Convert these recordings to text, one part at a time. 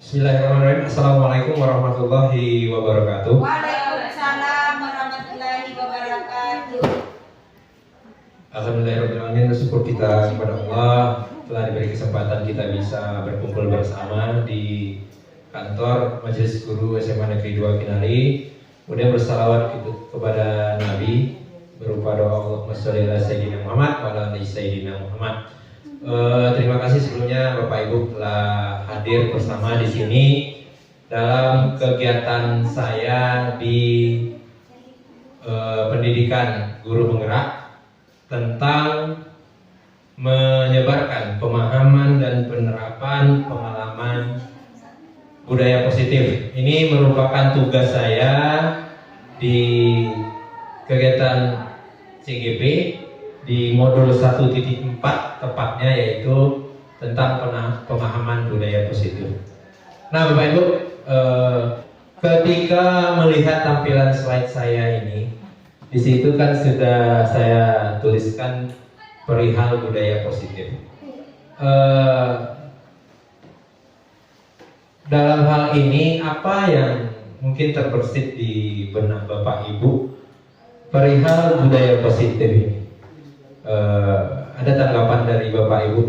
Bismillahirrahmanirrahim. Assalamualaikum warahmatullahi wabarakatuh. Waalaikumsalam warahmatullahi wabarakatuh. Alhamdulillahirrahmanirrahim. Bersyukur kita kepada Allah telah diberi kesempatan kita bisa berkumpul bersama di kantor Majelis Guru SMA Negeri 2 Kinali. Kemudian bersalawat kepada Nabi berupa doa Allahumma sholli ala sayyidina Muhammad wa ala ali sayyidina Muhammad. Terima kasih sebelumnya Bapak Ibu telah hadir bersama di sini dalam kegiatan saya di pendidikan guru penggerak tentang menyebarkan pemahaman dan penerapan pengalaman budaya positif. Ini merupakan tugas saya di kegiatan CGP di modul 1.4 tepatnya, yaitu tentang pemahaman budaya positif. Nah Bapak Ibu, ketika melihat tampilan slide saya ini, di situ kan sudah saya tuliskan perihal budaya positif. Dalam hal ini apa yang mungkin terbersit di benak Bapak Ibu perihal budaya positif ini? Ada tanggapan dari Bapak Ibu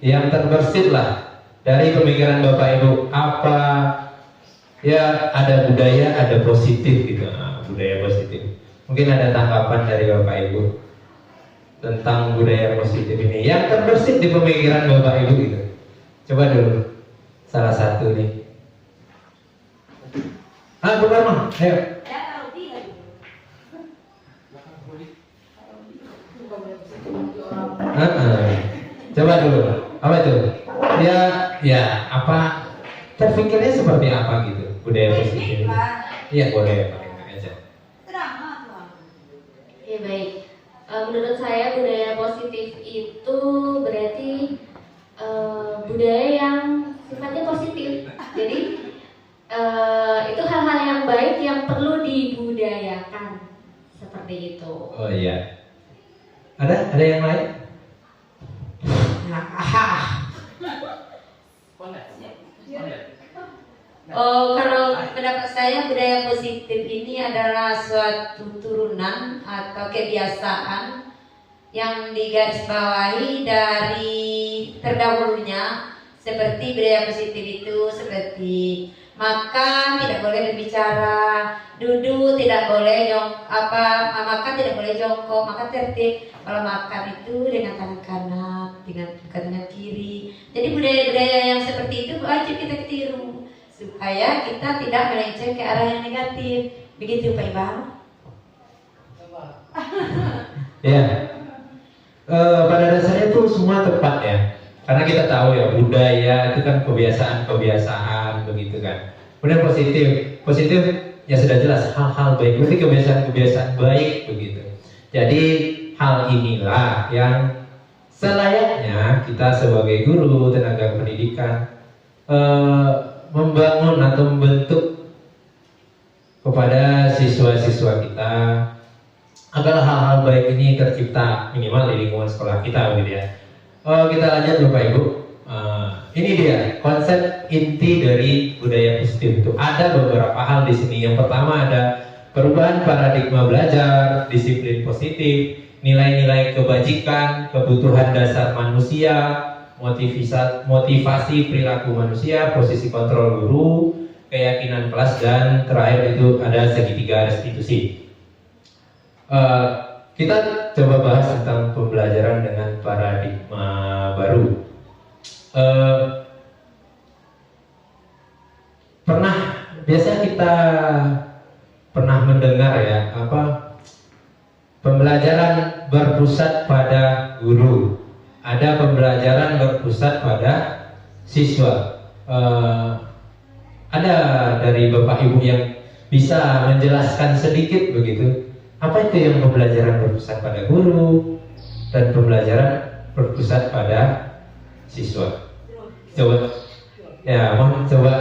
yang terbersit lah dari pemikiran Bapak Ibu, apa ya, ada budaya, ada positif gitu. Budaya positif, mungkin ada tanggapan dari Bapak Ibu tentang budaya positif ini yang terbersit di pemikiran Bapak Ibu gitu. Coba dulu salah satu nih. Pertama, ayo. Coba dulu, apa itu? Ya, apa terpikirnya seperti apa gitu budaya positif? Iya boleh pakai aja. Ya baik, menurut saya budaya positif itu berarti budaya yang sifatnya positif. Jadi itu hal-hal yang baik yang perlu dibudayakan, seperti itu. Oh iya. Ada yang lain? Kalau pendapat saya budaya positif ini adalah suatu turunan atau kebiasaan yang digarisbawahi dari terdahulunya, seperti budaya positif itu seperti makan tidak boleh berbicara, duduk tidak boleh makan tidak boleh jongkok, makan tertib. Kalau makan itu dengan tangan kanan, dengan tangan kiri. Jadi budaya-budaya yang seperti itu wajib kita tiru supaya kita tidak melenceng ke arah yang negatif. Begitu Pak Iqbal. Ya. Pada dasarnya itu semua tepat ya. Karena kita tahu ya, budaya itu kan kebiasaan-kebiasaan begitu kan. Kemudian positif ya sudah jelas hal-hal baik, berarti kebiasaan-kebiasaan baik begitu. Jadi hal inilah yang selayaknya kita sebagai guru, tenaga pendidikan membangun atau membentuk kepada siswa-siswa kita agar hal-hal baik ini tercipta minimal di lingkungan sekolah kita begitu ya. Kita lanjut Bapak Ibu. Ini dia konsep inti dari budaya positif itu. Ada beberapa hal di sini. Yang pertama ada perubahan paradigma belajar, disiplin positif, nilai-nilai kebajikan, kebutuhan dasar manusia, motivasi perilaku manusia, posisi kontrol guru, keyakinan kelas, dan terakhir itu ada segitiga restitusi. Kita coba bahas tentang pembelajaran dengan paradigma baru. Biasanya kita pernah mendengar ya, pembelajaran berpusat pada guru, ada pembelajaran berpusat pada siswa. Ada dari Bapak Ibu yang bisa menjelaskan sedikit begitu? Apa itu yang pembelajaran berpusat pada guru dan pembelajaran berpusat pada siswa? Coba, ya, coba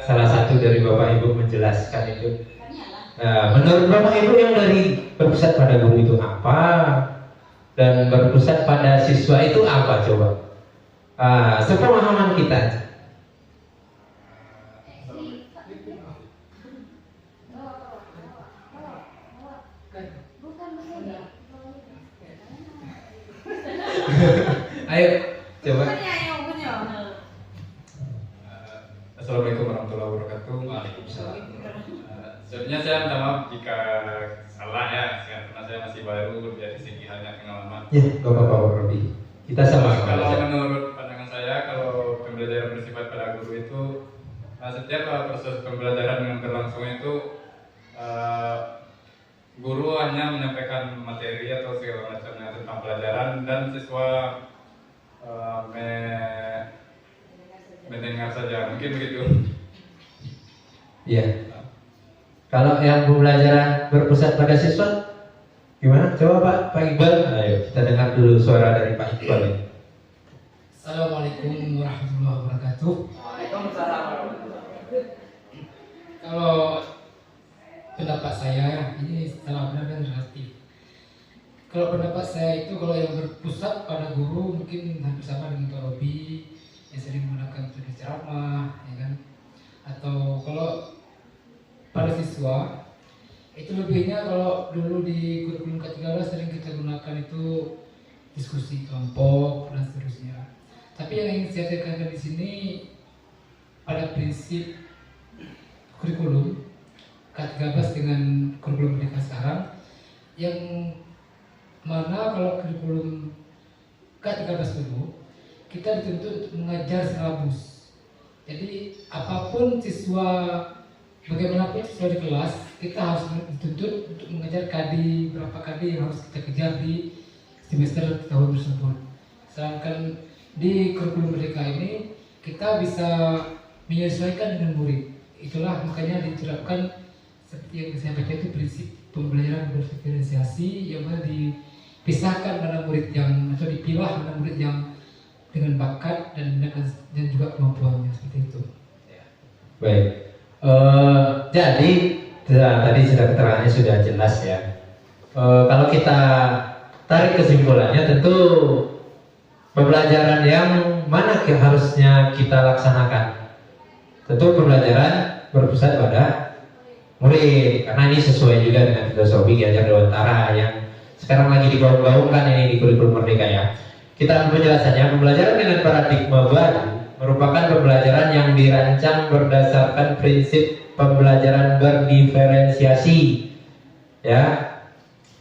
salah satu dari Bapak Ibu menjelaskan itu. Menurut Bapak Ibu yang dari berpusat pada guru itu apa dan berpusat pada siswa itu apa? Coba, sepemahaman kita. Assalamualaikum warahmatullahi wabarakatuh. Waalaikumsalam. Sebenarnya saya minta maaf jika salah ya, karena saya masih baru jadi segi hanya pengalaman. Ya, gak apa-apa Pak Robi. Kita sama-sama Kalau belajar. menurut pandangan saya, kalau pembelajaran bersifat pada guru itu setiap proses pembelajaran yang berlangsung itu guru hanya menyampaikan materi atau segala macamnya tentang pelajaran dan siswa mendengar saja, mungkin begitu. Iya. Kalau yang pembelajaran berpusat pada siswa, gimana? Coba Pak Iqbal. Ayo kita dengar dulu suara dari Pak Iqbal ini. Assalamualaikum warahmatullahi wabarakatuh. Kalau pendapat saya ini salah benar dan relatif. Kalau pendapat saya itu kalau yang berpusat pada guru mungkin hampir sama dengan Pak Robi yang sering menggunakan metode ceramah, ya kan? Atau kalau pada siswa itu lebihnya kalau dulu di kurikulum K13 sering kita gunakan itu diskusi kelompok dan seterusnya. Tapi yang ingin saya tekankan di sini pada prinsip kurikulum K13 dengan kurikulum Merdeka sekarang, yang mana kalau kurikulum K13 dulu kita dituntut untuk mengajar silabus. Jadi apapun siswa, bagaimanapun siswa di kelas, kita harus dituntut untuk mengejar KD, berapa KD yang harus kita kejar di semester tahun tersebut. Sedangkan di kurikulum Merdeka ini kita bisa menyesuaikan dengan murid. Itulah makanya diterapkan seperti yang saya baca itu prinsip pembelajaran berdiferensiasi, yang mana dipisahkan mana murid yang atau dipilah mana murid yang dengan bakat dan juga kemampuannya, seperti itu. Baik. Jadi tadi sudah keterangannya sudah jelas ya. Kalau kita tarik kesimpulannya, tentu pembelajaran yang mana harusnya kita laksanakan. Tentu pembelajaran berpusat pada murid, karena ini sesuai juga dengan filosofi Ganjar Dewantara yang sekarang lagi digaung-gaungkan ini di kurikulum Merdeka ya. Kita penjelasannya, pembelajaran dengan paradigma baru merupakan pembelajaran yang dirancang berdasarkan prinsip pembelajaran berdiferensiasi, ya,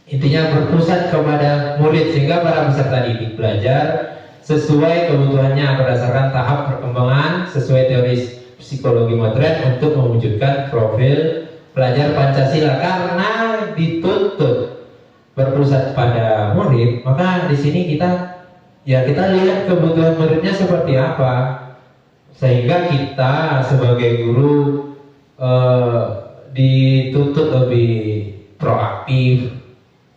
intinya berpusat kepada murid sehingga para peserta didik belajar sesuai kebutuhannya berdasarkan tahap perkembangan sesuai teori psikologi modern untuk mewujudkan profil pelajar Pancasila. Karena dituntut berpusat pada murid, maka di sini kita lihat kebutuhan muridnya seperti apa, sehingga kita sebagai guru dituntut lebih proaktif,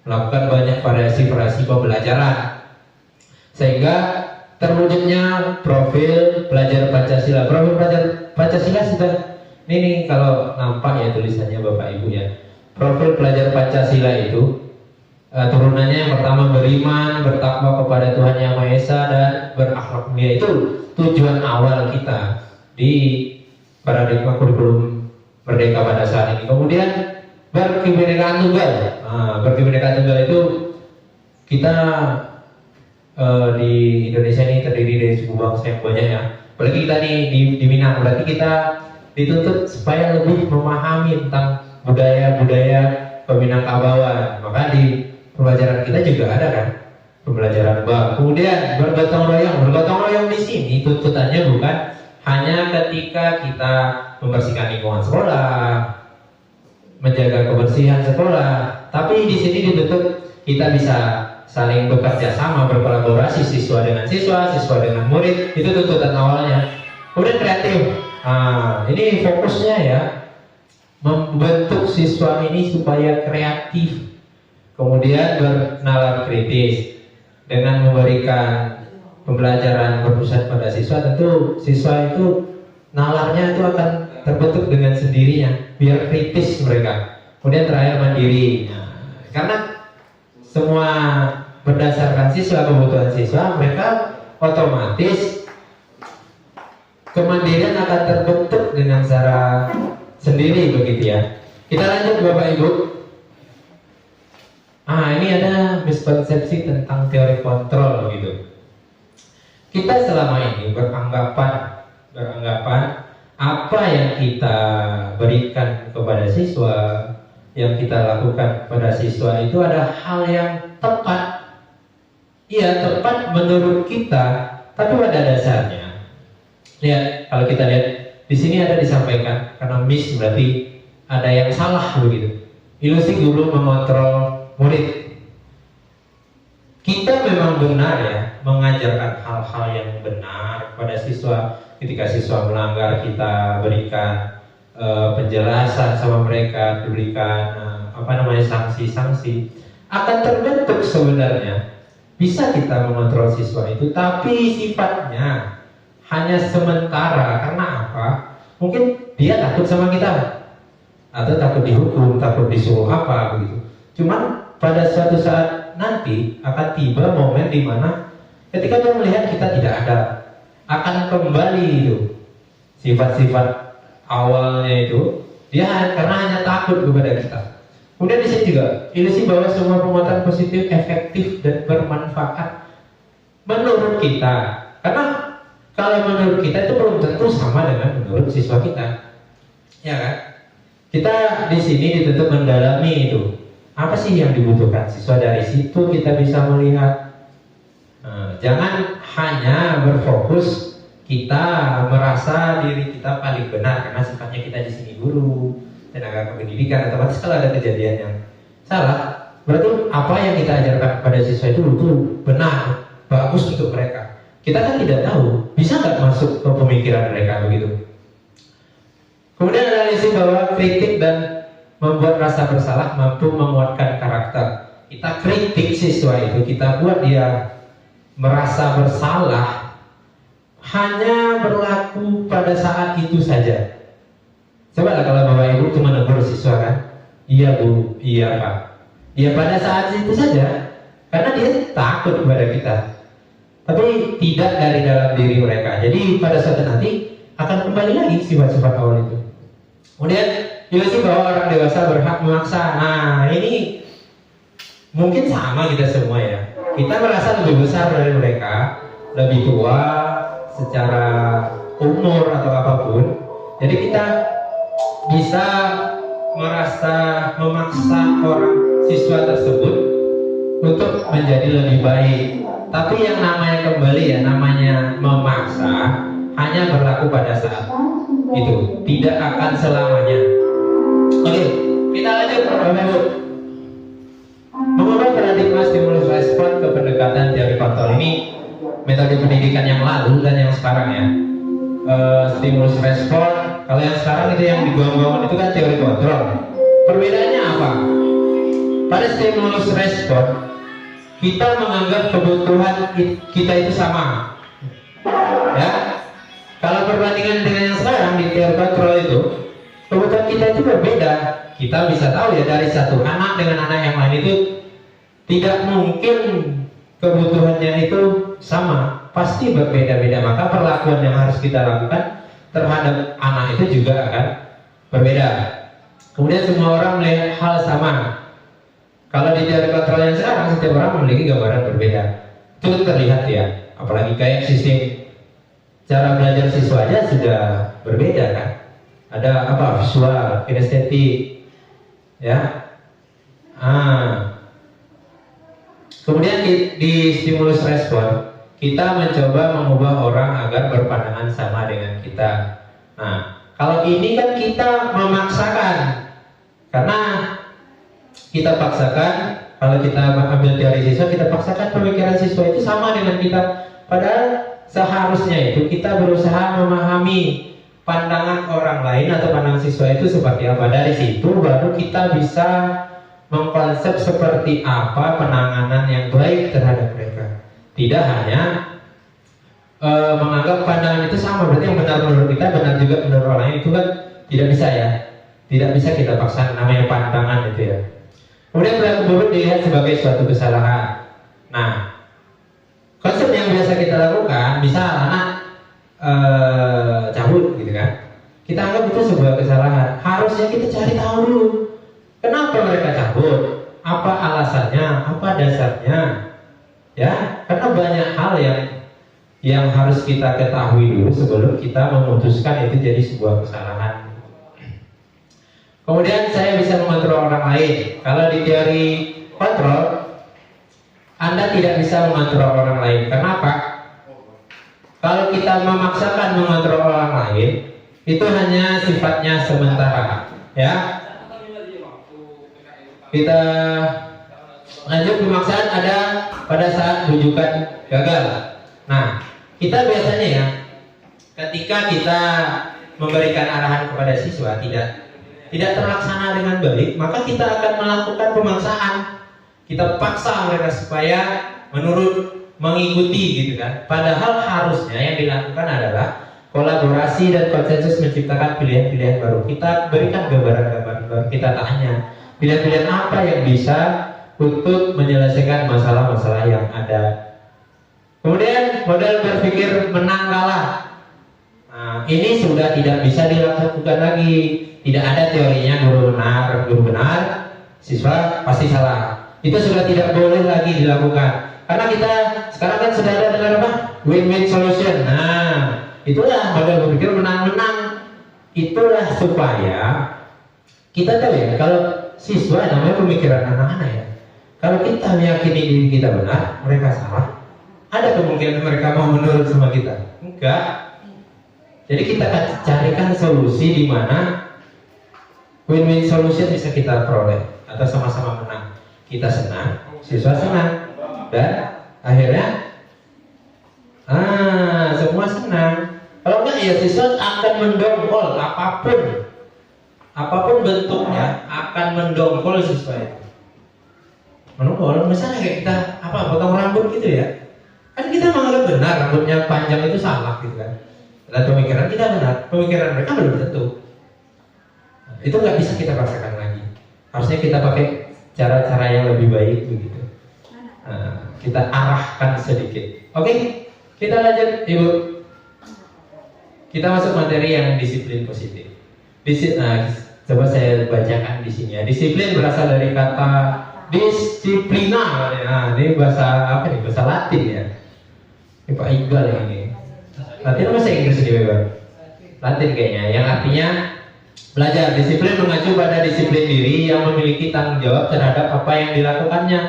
melakukan banyak variasi-variasi pembelajaran sehingga terwujudnya profil pelajar Pancasila. Profil pelajar Pancasila sudah ini kalau nampak ya tulisannya Bapak Ibu ya. Profil pelajar Pancasila itu turunannya yang pertama beriman, bertakwa kepada Tuhan Yang Maha Esa dan berakhlak mulia. Itu tujuan awal kita di paradigma kurikulum Merdeka pada saat ini. Kemudian berkebinekaan tunggal. Berkebinekaan tunggal itu kita di Indonesia ini terdiri dari suku bangsa yang banyak ya. Apalagi kita di Minang, berarti kita dituntut supaya lebih memahami tentang budaya-budaya Peminangkabauan. Maka di pembelajaran kita juga ada kan pembelajaran bab. Kemudian bergotong royong di sini tuntutannya bukan hanya ketika kita membersihkan lingkungan sekolah, menjaga kebersihan sekolah, tapi di sini dituntut kita bisa saling bekerja sama, berkolaborasi siswa dengan siswa, siswa dengan murid. Itu tuntutan awalnya. Kemudian kreatif. Ini fokusnya ya, membentuk siswa ini supaya kreatif, kemudian bernalar kritis. Dengan memberikan pembelajaran berpusat pada siswa, tentu siswa itu nalarnya itu akan terbentuk dengan sendirinya, biar kritis mereka. Kemudian terakhir mandiri. Karena semua berdasarkan siswa, kebutuhan siswa, mereka otomatis kemandirian akan terbentuk dengan cara sendiri begitu ya. Kita lanjut Bapak Ibu. Ini ada miskonsepsi tentang teori kontrol gitu. Kita selama ini beranggapan apa yang kita berikan kepada siswa, yang kita lakukan pada siswa itu ada hal yang tepat. Iya, tepat menurut kita, tapi pada dasarnya. Lihat, kalau kita lihat di sini ada disampaikan karena miss berarti ada yang salah begitu. Ilusi guru mengontrol murid. Kita memang benar ya mengajarkan hal-hal yang benar pada siswa. Ketika siswa melanggar, kita berikan penjelasan sama mereka, diberikan sanksi-sanksi. Akan terbentuk sebenarnya. Bisa kita mengontrol siswa itu, tapi sifatnya hanya sementara. Karena apa? Mungkin dia takut sama kita, atau takut dihukum, takut disuruh apa begitu. Cuman pada suatu saat nanti akan tiba momen di mana ketika dia melihat kita tidak ada, akan kembali itu sifat-sifat awalnya itu. Dia karena hanya takut kepada kita. Kemudian di sini juga ilusi bahwa semua penguatan positif efektif dan bermanfaat menurut kita. Karena kalau menurut kita itu belum tentu sama dengan menurut siswa kita, ya kan? Kita di sini dituntut mendalami itu apa sih yang dibutuhkan siswa, dari situ kita bisa melihat. Jangan hanya berfokus kita merasa diri kita paling benar karena sifatnya kita di sini guru, tenaga pendidikan, otomatis kalau ada kejadian yang salah, berarti apa yang kita ajarkan kepada siswa itu benar, bagus untuk mereka. Kita kan tidak tahu, bisa nggak masuk ke pemikiran mereka begitu. Kemudian analisis bahwa kritik dan membuat rasa bersalah mampu menguatkan karakter. Kita kritik siswa itu, kita buat dia merasa bersalah, hanya berlaku pada saat itu saja. Coba lah kalau Bapak Ibu cuma menegur siswa kan, iya Bu, iya Pak, ya pada saat itu saja, karena dia takut kepada kita, tapi tidak dari dalam diri mereka. Jadi pada saat nanti akan kembali lagi sifat-sifat awal itu. Kemudian ilusi bahwa orang dewasa berhak memaksa. Nah ini mungkin sama kita semua ya. Kita merasa lebih besar dari mereka, lebih tua secara umur atau apapun. Jadi kita bisa merasa memaksa orang siswa tersebut untuk menjadi lebih baik. Tapi yang namanya kembali ya, namanya memaksa hanya berlaku pada saat itu, tidak akan selamanya. Oke, kita lanjut Bapak Ibu. Mengubah paradigma stimulus respon ke pendekatan teori kontrol ini metode pendidikan yang lalu dan yang sekarang ya. Stimulus respon, kalau yang sekarang itu yang digaung-gaungkan itu kan teori kontrol. Perbedaannya apa? Pada stimulus respon kita menganggap kebutuhan kita itu sama, ya. Kalau perbandingan dengan yang sekarang di teori kontrol itu, kebutuhan kita itu berbeda. Kita bisa tahu ya dari satu anak dengan anak yang lain itu tidak mungkin kebutuhannya itu sama, pasti berbeda-beda. Maka perlakuan yang harus kita lakukan terhadap anak itu juga akan berbeda. Kemudian semua orang melihat hal sama. Kalau di teori kontrol yang sekarang setiap orang memiliki gambaran berbeda. Itu terlihat ya, apalagi kayak sistem cara belajar siswanya sudah berbeda kan. Ada apa? Visual, kinestetik, ya. Kemudian di stimulus respon kita mencoba mengubah orang agar berpandangan sama dengan kita. Nah, kalau ini kan kita memaksakan, karena kita paksakan. Kalau kita ambil teori siswa, kita paksakan pemikiran siswa itu sama dengan kita. Padahal seharusnya itu kita berusaha memahami pandangan orang lain atau pandangan siswa itu seperti apa. Dari situ baru kita bisa mengkonsep seperti apa penanganan yang baik terhadap mereka. Tidak hanya menganggap pandangan itu sama, berarti yang benar menurut kita benar juga menurut orang lain, itu kan tidak bisa ya. Tidak bisa kita paksa, namanya pandangan itu ya. Kemudian perilaku buruk dilihat sebagai suatu kesalahan. Nah, konsep yang biasa kita lakukan, misal anak cabut gitu kan, kita anggap itu sebuah kesalahan. Harusnya kita cari tahu dulu kenapa mereka cabut, apa alasannya, apa dasarnya, ya. Karena banyak hal yang yang harus kita ketahui dulu sebelum kita memutuskan itu jadi sebuah kesalahan. Kemudian saya bisa mengontrol orang lain. Kalau di teori kontrol, Anda tidak bisa mengontrol orang lain. Kenapa? Kalau kita memaksakan mengontrol orang lain, itu hanya sifatnya sementara, ya. Kita lanjut, pemaksaan ada pada saat rujukan gagal. Nah, kita biasanya ya, ketika kita memberikan arahan kepada siswa tidak terlaksana dengan baik, maka kita akan melakukan pemaksaan. Kita paksa mereka supaya menurut, mengikuti gitu kan. Padahal harusnya yang dilakukan adalah kolaborasi dan konsensus menciptakan pilihan-pilihan baru. Kita berikan gambaran-gambaran baru, kita tanya pilihan-pilihan apa yang bisa untuk menyelesaikan masalah-masalah yang ada. Kemudian model berpikir menang kalah. Nah, ini sudah tidak bisa dilakukan lagi. Tidak ada teorinya guru benar, siswa pasti salah. Itu sudah tidak boleh lagi dilakukan. Karena kita sekarang kan sudah ada dengan apa? Win-win solution. Nah, itulah model berpikir menang-menang. Itulah supaya kita tahu ya, kalau siswa namanya pemikiran anak-anak ya. Kalau kita meyakini diri kita benar, mereka salah. Ada kemungkinan mereka mau menurut sama kita? Enggak. Jadi kita akan carikan solusi di mana win-win solution bisa kita peroleh atau sama-sama menang. Kita senang, siswa senang, dan akhirnya semua senang. Kalau enggak ya siswa akan mendongkol apapun bentuknya, akan mendongkol siswa itu. Mendongkol, misalnya kayak kita potong rambut gitu ya. Kan kita menganggap benar rambutnya panjang itu salah gitu kan. Dan pemikiran kita benar, pemikiran mereka belum tentu. Itu nggak bisa kita paksakan lagi. Harusnya kita pakai cara-cara yang lebih baik begitu. Kita arahkan sedikit. Oke, kita lanjut Ibu. Kita masuk materi yang disiplin positif. Coba saya bacakan di sini ya. Disiplin berasal dari kata disiplina. Nah, ini bahasa apa nih? Bahasa Latin ya. Ini Pak Iqbal yang ini. Latin apa bahasa Inggris ini Pak? Latin kayaknya. Yang artinya belajar. Disiplin mengacu pada disiplin diri yang memiliki tanggung jawab terhadap apa yang dilakukannya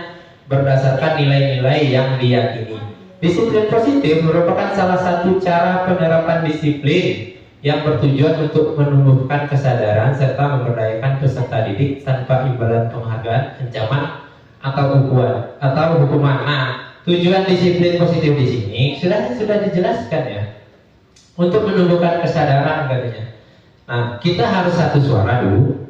berdasarkan nilai-nilai yang diyakini. Disiplin positif merupakan salah satu cara penerapan disiplin yang bertujuan untuk menumbuhkan kesadaran serta memberdayakan peserta didik tanpa imbalan penghargaan, ancaman, atau hukuman. Nah, tujuan disiplin positif di sini sudah dijelaskan ya, untuk menumbuhkan kesadaran katanya. Nah, kita harus satu suara dulu.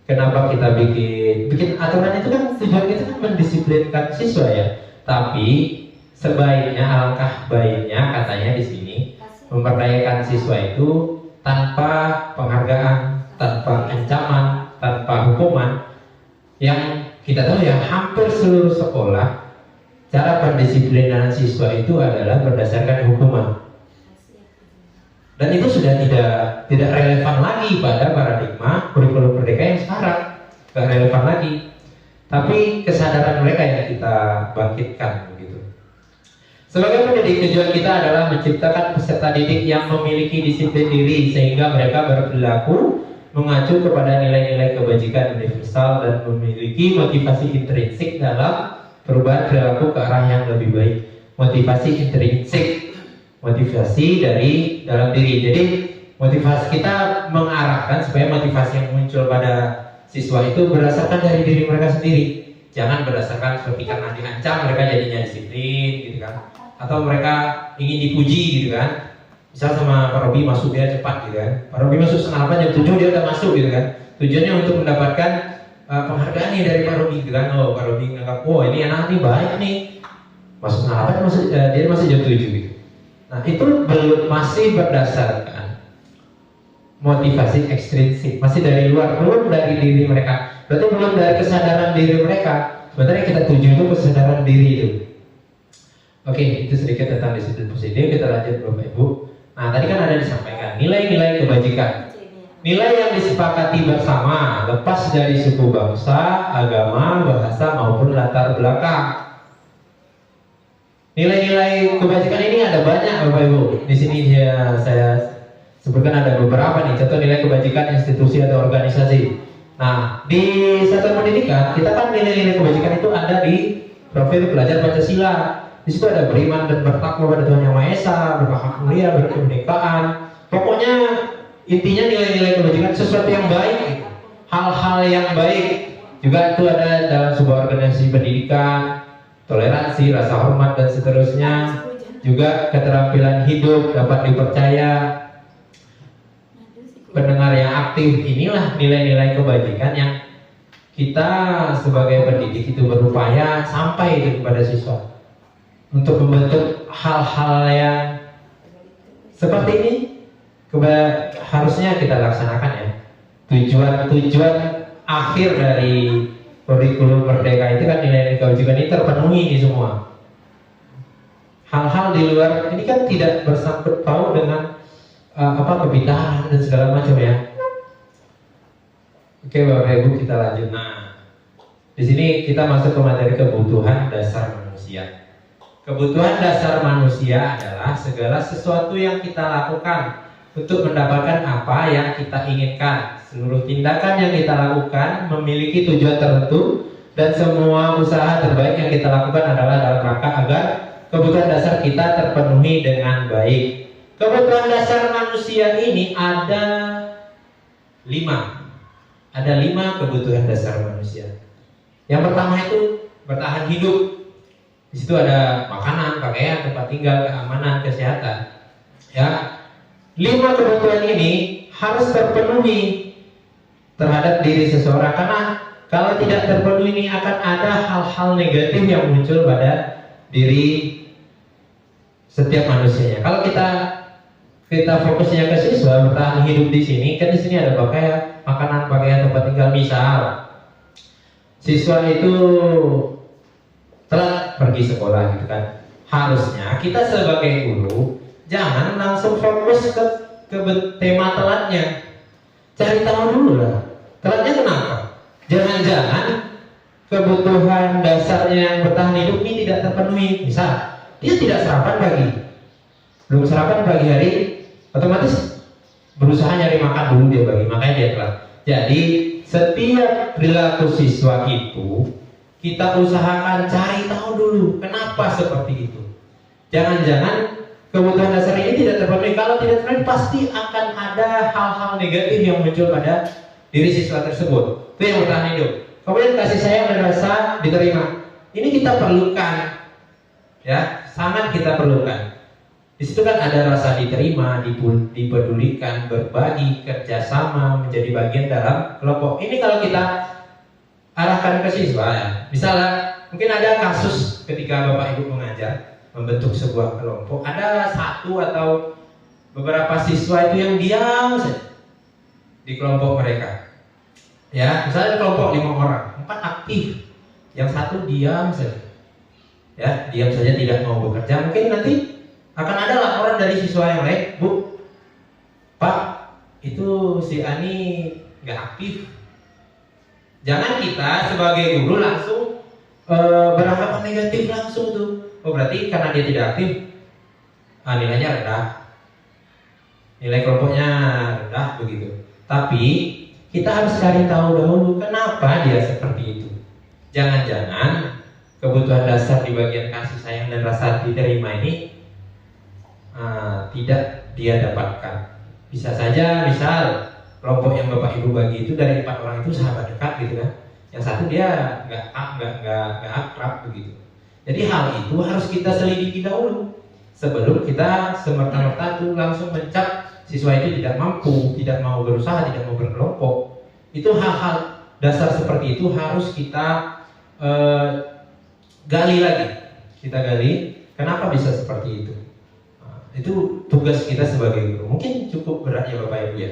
Kenapa kita bikin aturan itu kan tujuan kita kan mendisiplinkan siswa ya. Tapi sebaiknya, alangkah baiknya katanya di sini memberdayakan siswa itu tanpa penghargaan, tanpa ancaman, tanpa hukuman. Yang kita tahu ya, hampir seluruh sekolah cara pendisiplinan siswa itu adalah berdasarkan hukuman. Dan itu sudah tidak relevan lagi pada paradigma kurikulum merdeka yang sekarang, tidak relevan lagi. Tapi kesadaran mereka yang kita bangkitkan begitu. Sebagai pendidik, tujuan kita adalah menciptakan peserta didik yang memiliki disiplin diri sehingga mereka berperilaku mengacu kepada nilai-nilai kebajikan universal dan memiliki motivasi intrinsik dalam perubahan perilaku ke arah yang lebih baik. Motivasi intrinsik, motivasi dari dalam diri. Jadi motivasi kita mengarahkan supaya motivasi yang muncul pada siswa itu berdasarkan dari diri mereka sendiri. Jangan berdasarkan seperti karena diancam mereka jadinya disiplin gitu kan. Atau mereka ingin dipuji gitu kan. Misal sama Pak Robi masuk dia cepat gitu kan. Pak Robi masuk setengah 8 jam 7 dia udah masuk gitu kan. Tujuannya untuk mendapatkan penghargaan nih dari Pak Robi gitu kan. Oh, Pak Robi nganggap, oh ini anak nih baik nih. Masuk setengah 8 dia masih jam 7 gitu. Nah, itu masih berdasarkan motivasi ekstrinsik, masih dari luar, belum dari diri mereka. Berarti belum dari kesadaran diri mereka. Sebenarnya kita tuju itu kesadaran diri itu. Oke, itu sedikit tentang disiplin positif. Kita lanjut Bapak Ibu. Nah, tadi kan ada disampaikan nilai-nilai kebajikan. Nilai yang disepakati bersama, lepas dari suku bangsa, agama, bahasa maupun latar belakang. Nilai-nilai kebajikan ini ada banyak Bapak Ibu. Di sini saya sebutkan ada beberapa nih, contoh nilai kebajikan institusi atau organisasi. Nah, di satuan pendidikan kita kan nilai-nilai kebajikan itu ada di profil pelajar Pancasila. Di situ ada beriman dan bertakwa pada Tuhan Yang Maha Esa, berakhlak mulia, berkebinekaan. Pokoknya intinya nilai-nilai kebajikan sesuatu yang baik, hal-hal yang baik. Juga itu ada dalam sebuah organisasi pendidikan, toleransi, rasa hormat dan seterusnya. Juga keterampilan hidup dapat dipercaya, pendengar yang aktif. Inilah nilai-nilai kebajikan yang kita sebagai pendidik itu berupaya sampai itu kepada siswa untuk membentuk hal-hal yang seperti ini. Harusnya kita laksanakan ya. Tujuan akhir dari kurikulum Merdeka itu kan nilai-nilai kebajikan ini terpenuhi di semua. Hal-hal di luar ini kan tidak bersangkut paut dengan kebitaran dan segala macam ya. Oke Bapak Ibu, kita lanjut. Nah, di sini kita masuk ke materi kebutuhan dasar manusia. Kebutuhan dasar manusia adalah segala sesuatu yang kita lakukan untuk mendapatkan apa yang kita inginkan. Seluruh tindakan yang kita lakukan memiliki tujuan tertentu, dan semua usaha terbaik yang kita lakukan adalah dalam rangka agar kebutuhan dasar kita terpenuhi dengan baik. Kebutuhan dasar manusia ini ada 5. Ada 5 kebutuhan dasar manusia. Yang pertama itu bertahan hidup. Di situ ada makanan, pakaian, tempat tinggal, keamanan, kesehatan. Ya, 5 kebutuhan ini harus terpenuhi terhadap diri seseorang, karena kalau tidak terpenuhi ini akan ada hal-hal negatif yang muncul pada diri setiap manusianya. Kalau kita fokusnya ke siswa, bertahan hidup di sini, kan di sini ada pakaian, makanan, pakaian, tempat tinggal. Misal siswa itu telat pergi sekolah gitu kan, harusnya kita sebagai guru jangan langsung fokus ke tema telatnya. Cari tahu dulu lah, telatnya kenapa? Jangan-jangan kebutuhan dasarnya yang bertahan hidup ini tidak terpenuhi. Misal dia tidak sarapan pagi, belum sarapan pagi hari, otomatis berusaha nyari makan dulu dia pagi, makanya dia telat. Jadi setiap perilaku siswa itu kita usahakan cari tahu dulu kenapa seperti itu. Jangan-jangan kebutuhan dasar ini tidak terpenuhi. Kalau tidak terpenuhi, pasti akan ada hal-hal negatif yang muncul pada diri siswa tersebut. Itu yang bertahan hidup. Kemudian kasih sayang dan rasa diterima. Ini kita perlukan, ya, sangat kita perlukan. Di situ kan ada rasa diterima, dipedulikan, berbagi, kerjasama, menjadi bagian dalam kelompok. Ini kalau kita arahkan ke siswa, ya. Misalnya mungkin ada kasus ketika Bapak Ibu mengajar, membentuk sebuah kelompok, ada satu atau beberapa siswa itu yang diam saja di kelompok mereka. Ya, misalnya kelompok 5 orang, 4 aktif, yang satu diam saja. Ya, diam saja tidak mau bekerja. Mungkin nanti akan ada laporan dari siswa yang lain, Bu, Pak, itu si Ani nggak aktif. Jangan kita sebagai guru langsung beranggapan negatif langsung tuh. Oh, berarti karena dia tidak aktif, nilainya rendah, nilai kelompoknya rendah begitu. Tapi kita harus cari tahu dahulu kenapa dia seperti itu. Jangan-jangan kebutuhan dasar di bagian kasih sayang dan rasa diterima ini tidak dia dapatkan. Bisa saja misal kelompok yang Bapak Ibu bagi itu dari 4 orang itu sahabat dekat gitu kan. Yang satu dia nggak akrab begitu. Jadi hal itu harus kita selidiki dahulu sebelum kita semerta-merta tuh langsung mencap siswa itu tidak mampu, tidak mau berusaha, tidak mau berkelompok. Itu hal-hal dasar seperti itu harus kita gali lagi. Kita gali kenapa bisa seperti itu. Itu tugas kita sebagai guru. Mungkin cukup berat ya Bapak Ibu ya.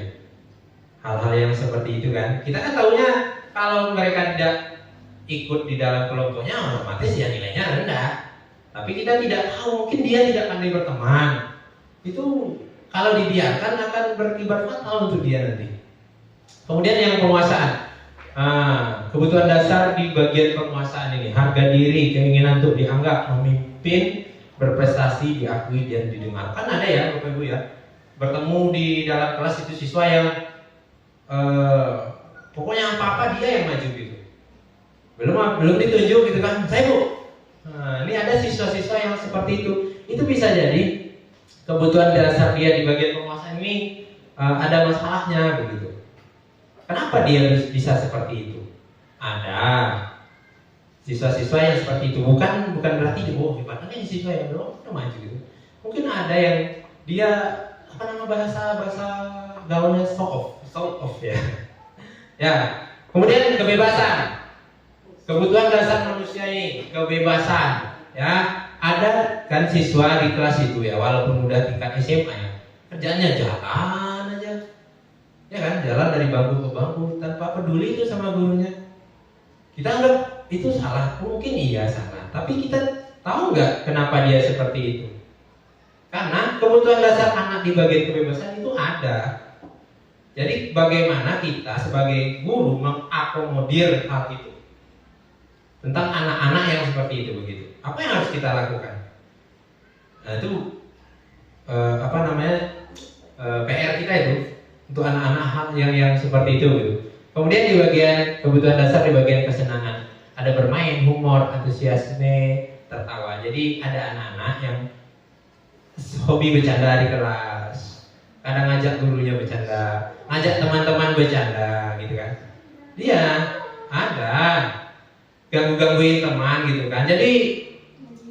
Hal-hal yang seperti itu kan. Kita kan taunya kalau mereka tidak ikut di dalam kelompoknya otomatis ya nilainya rendah. Tapi kita tidak tahu, mungkin dia tidak pandai berteman. Itu kalau dibiarkan akan berakibat fatal untuk dia nanti. Kemudian yang penguasaan. Kebutuhan dasar di bagian penguasaan ini, harga diri, keinginan untuk dianggap memimpin, berprestasi, diakui dan didengar. Kan ada ya Bapak Ibu ya, bertemu di dalam kelas itu siswa yang pokoknya apa-apa dia yang maju gitu. Belum ditunjuk gitu kan, saya Bu. Nah, ini ada siswa-siswa yang seperti itu. Itu bisa jadi kebutuhan dasar dia di bagian penguasaan ini ada masalahnya begitu. Kenapa dia bisa seperti itu? Ada siswa-siswa yang seperti itu, bukan berarti hebatnya ini siswa yang belum maju gitu. Mungkin ada yang dia bahasa gaulnya show off ya. Ya, kemudian kebebasan, kebutuhan dasar manusia ini, kebebasan, ya. Ada kan siswa di kelas itu ya, walaupun udah tingkat SMA ya, kerjanya jalan aja, ya kan, jalan dari bangku ke bangku tanpa peduli itu sama gurunya. Kita anggap itu salah, mungkin iya salah, tapi kita tahu nggak kenapa dia seperti itu? Karena kebutuhan dasar anak di bagian kebebasan itu ada. Jadi bagaimana kita sebagai guru mengakomodir hal itu tentang anak-anak yang seperti itu begitu? Apa yang harus kita lakukan? Nah itu PR kita itu untuk anak-anak yang seperti itu gitu. Kemudian di bagian kebutuhan dasar, di bagian kesenangan, ada bermain, humor, antusiasme, tertawa. Jadi ada anak-anak yang hobi bercanda di kelas, kadang ngajak gurunya bercanda, ngajak teman-teman bercanda gitu kan. Dia ada ganggu-gangguin teman gitu kan. Jadi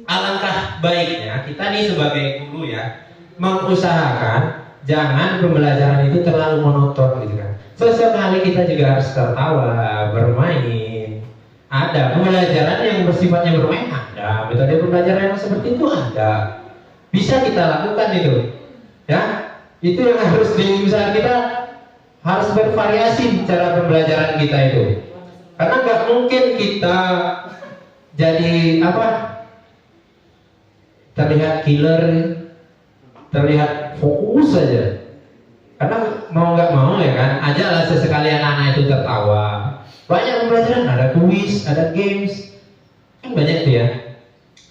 alangkah baiknya kita nih sebagai guru ya mengusahakan jangan pembelajaran itu terlalu monoton gitu kan. Sesekali kita juga harus tertawa, bermain. Ada pembelajaran yang bersifatnya bermain, ada metode pembelajaran yang seperti itu ada. Bisa kita lakukan itu, ya. Itu yang harus diusahakan, kita harus bervariasi cara pembelajaran kita itu. Karena nggak mungkin kita jadi terlihat killer, terlihat fokus saja. Karena mau nggak mau ya kan, ajalah sesekali anak-anak itu tertawa. Banyak pembelajaran, ada kuis, ada games, kan banyak tuh ya.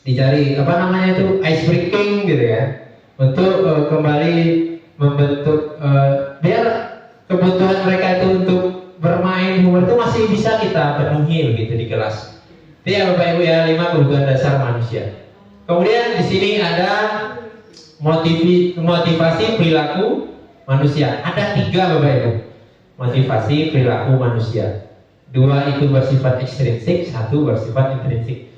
Dicari ice breaking gitu ya, untuk kembali membentuk biar kebutuhan mereka itu untuk bermain humor itu masih bisa kita penuhi begitu di kelas. Itu ya Bapak Ibu ya, 5 kebutuhan dasar manusia. Kemudian di sini ada motivasi perilaku manusia. Ada 3 Bapak Ibu, motivasi perilaku manusia. 2 itu bersifat ekstrinsik, 1 bersifat intrinsik.